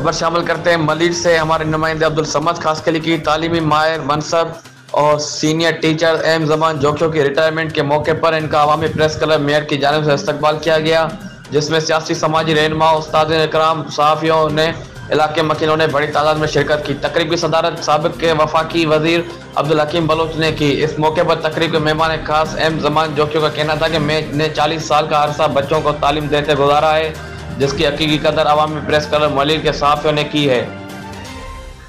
खबर शामिल करते हैं मलिर से। हमारे नुमाइंदे अब्दुल समद खास के लिए की तालीमी माहिर मनसब और सीनियर टीचर एम जमान जोखियों की रिटायरमेंट के मौके पर इनका अवामी प्रेस क्लब मेयर की जानिब से इस्तकबाल किया गया, जिसमें सियासी समाजी रहनुमा उस्ताद इकराम सहाफ़ियों ने इलाके मकीनों ने बड़ी तादाद में शिरकत की। तकरीब की सदारत साबिक के वफाकी वजीर अब्दुल हकीम बलोच ने की। इस मौके पर तकरीब के मेहमान खास एम जमान जोखियों का कहना था कि मैं ने 40 साल का अरसा बच्चों को तालीम देते गुजारा है, जिसकी हकीकी कदर अवामी प्रेस क्लब मलिर के सहाफ़ियों ने की है।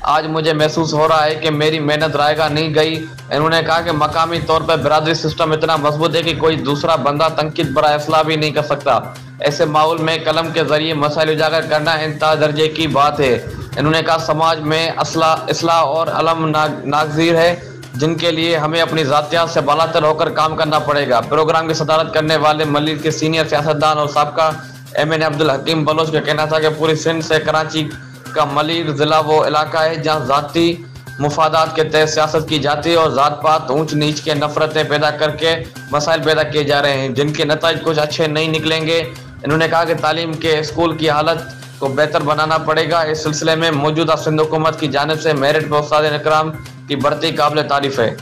आज मुझे महसूस हो रहा है कि मेरी मेहनत रायगा नहीं गई। इन्होंने कहा कि मकामी तौर पर बिरादरी सिस्टम इतना मजबूत है कि कोई दूसरा बंदा तनकीद बरा इस्लाह भी नहीं कर सकता। ऐसे माहौल में कलम के जरिए मसाइल उजागर करना इंतहा दर्जे की बात है। इन्होंने कहा समाज में इस्लाह और अलम नागजीर है, जिनके लिए हमें अपनी ज़ातियात से बालातर होकर काम करना पड़ेगा। प्रोग्राम की सदारत करने वाले मलिर के सीनियर सियासतदान और साबका एमएन अब्दुल हकीम बलोच का कहना था कि पूरी सिंध से कराची का मलिर जिला वो इलाका है जहाँ ज़ाती मुफादात के तहत सियासत की जाती है और ज़ात पात ऊंच नीच के नफरतें पैदा करके मसाइल पैदा किए जा रहे हैं, जिनके नतीजे कुछ अच्छे नहीं निकलेंगे। इन्होंने कहा कि तालीम के स्कूल की हालत को बेहतर बनाना पड़ेगा। इस सिलसिले में मौजूदा सिंध हुकूमत की जानिब से मेरिट पर उस्ताद इकराम की बढ़ती काबिल तारीफ है।